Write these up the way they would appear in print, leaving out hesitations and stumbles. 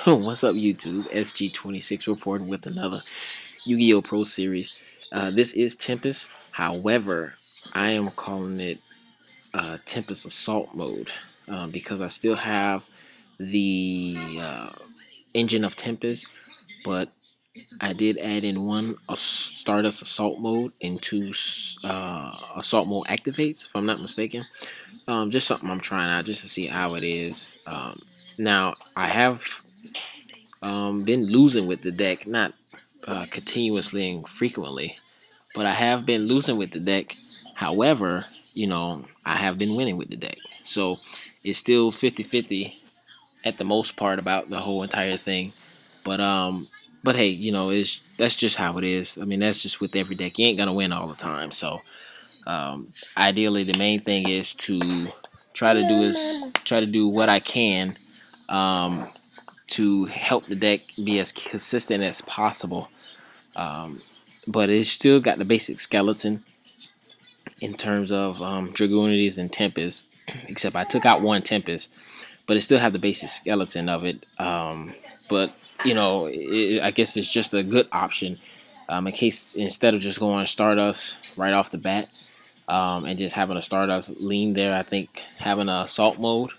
What's up, YouTube? SG26 reporting with another Yu-Gi-Oh! Pro Series. This is Tempest. However, I am calling it Tempest Assault Mode because I still have the engine of Tempest, but I did add in one Stardust Assault Mode and two Assault Mode activates, if I'm not mistaken. Just something I'm trying out just to see how it is. Now, I have been losing with the deck, not continuously and frequently, but I have been losing with the deck. However, I have been winning with the deck. So it's still 50-50 at the most part about the whole entire thing. But hey, that's just how it is. I mean, that's just with every deck. You ain't gonna win all the time. So ideally, the main thing is to try to do what I can um, to help the deck be as consistent as possible. Um, but it's still got the basic skeleton in terms of Dragoonities and Tempest, except I took out one Tempest, but it still have the basic skeleton of it. But I guess it's just a good option in case instead of just going Stardust right off the bat and just having a Stardust lean there. I think having a assault mode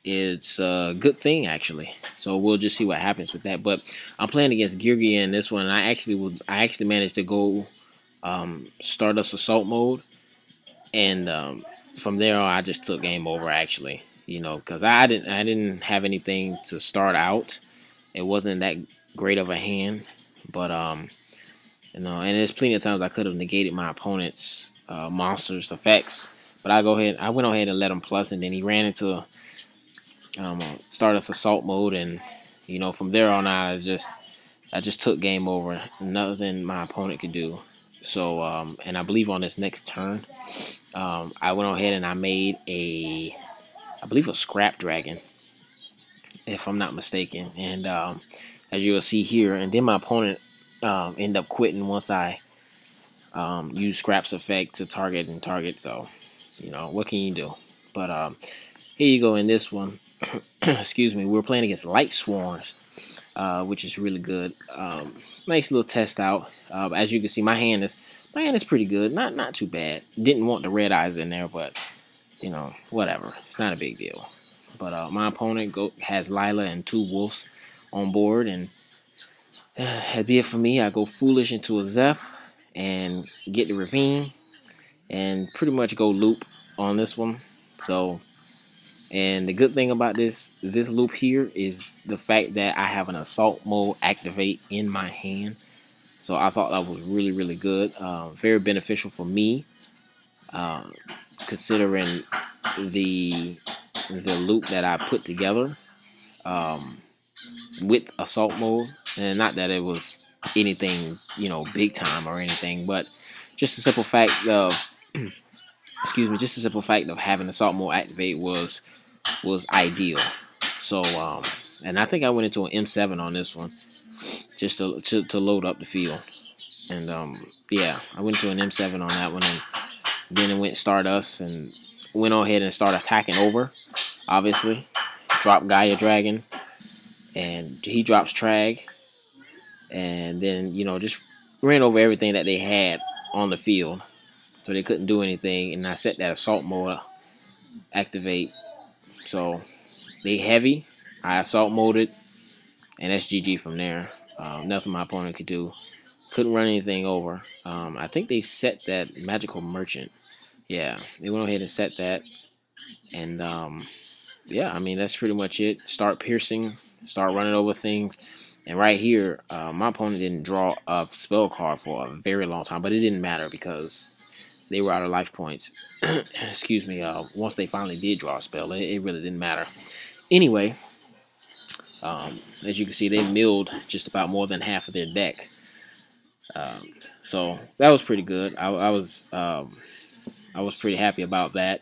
it's a good thing actually. So we'll just see what happens with that. But I'm playing against Geargia in this one. And I actually managed to go Stardust Assault mode, and from there on I just took game over actually. Because I didn't have anything to start out. It wasn't that great of a hand, but and there's plenty of times I could have negated my opponent's monsters effects. But I went ahead and let him plus, and then he ran into Stardust Assault mode, and from there on I just took game over. Nothing my opponent could do. So and I believe on this next turn, I went ahead and I made I believe a Scrap Dragon, if I'm not mistaken. And as you will see here, and then my opponent ended up quitting once I used Scrap's effect to target and target. So what can you do? But here you go in this one. Excuse me, we're playing against Light Swarms, which is really good. Nice little test out. As you can see, my hand is pretty good. Not too bad. Didn't want the red eyes in there, but whatever. It's not a big deal. But my opponent has Lila and two wolves on board, and that'd be it for me. I go foolish into a Zeph and get the ravine, and pretty much go loop on this one. So. And the good thing about this loop here is the fact that I have an assault mode activate in my hand. So I thought that was really, really good. Very beneficial for me, considering the loop that I put together with assault mode. And not that it was anything, big time or anything, but just the simple fact of excuse me, just the simple fact of having assault mode activate was ideal. So and I think I went into an M7 on this one just to load up the field. And yeah, I went to an M7 on that one, and then it went Stardust and went on ahead and started attacking over. Obviously, drop Gaia Dragon, and he drops Trag, and then just ran over everything that they had on the field, so they couldn't do anything. And I set that assault mode activate. So they heavy. I assault moded, and that's GG from there. Nothing my opponent could do. Couldn't run anything over. I think they set that Magical Merchant. Yeah, they went ahead and set that. And yeah, I mean, that's pretty much it. Start piercing, start running over things. And right here, my opponent didn't draw a spell card for a very long time, but it didn't matter because they were out of life points. Excuse me. Once they finally did draw a spell, it really didn't matter. Anyway, as you can see, they milled just about more than half of their deck. So that was pretty good. I was pretty happy about that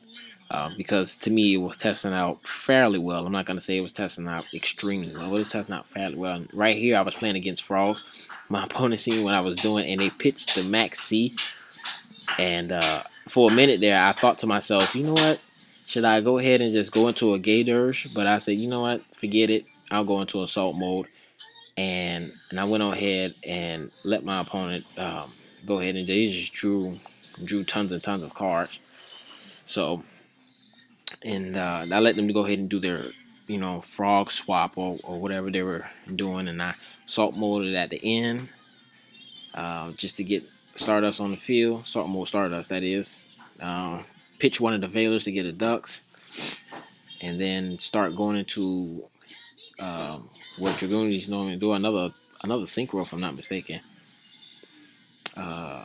because to me it was testing out fairly well. I'm not gonna say it was testing out extremely well. It was testing out fairly well. And right here, I was playing against frogs. My opponent seen what I was doing, and they pitched the Max C. And for a minute there, I thought to myself, you know what? Should I go ahead and just go into a gay dirge? But I said, you know what? Forget it. I'll go into assault mode, and I went on ahead and let my opponent go ahead, and they just drew tons and tons of cards. So, and I let them go ahead and do their, frog swap, or whatever they were doing, and I assault moded at the end, just to get Stardust on the field. Assault mode Stardust, that is. Pitch one of the Veilers to get a Ducks, and then start going into what Dragoonies normally do, another synchro, if I'm not mistaken. Oh,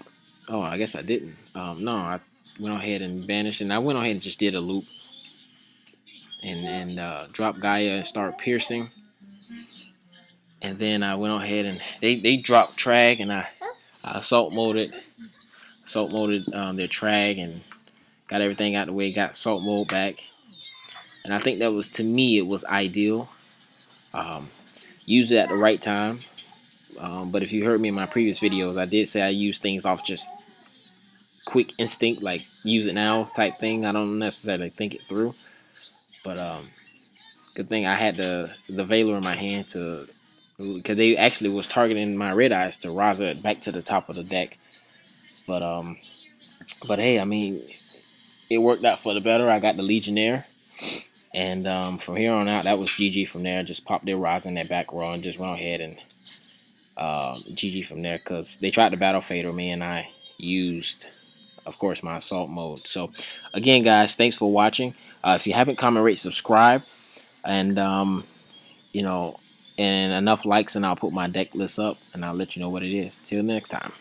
I guess I didn't. No, I went ahead and banished, and I went ahead and just did a loop, and dropped Gaia and start piercing. And then I went ahead and they dropped Trag, and I assault moded their Trag, and got everything out of the way, got assault mode back. And I think that was, to me, it was ideal. Use it at the right time. But if you heard me in my previous videos, I did say I use things off just quick instinct, like use it now type thing. I don't necessarily think it through. But good thing I had the Veiler in my hand, because they actually was targeting my Red Eyes to Raza it back to the top of the deck. But hey, I mean, it worked out for the better. I got the Legionnaire. And from here on out, that was GG from there. Just popped their Raza in that back row and just went ahead and GG from there, because they tried to battle Fader me, and I used, of course, my assault mode. So again, guys, thanks for watching. If you haven't, comment, rate, subscribe, and and enough likes, and I'll put my deck list up, and I'll let you know what it is. Till next time.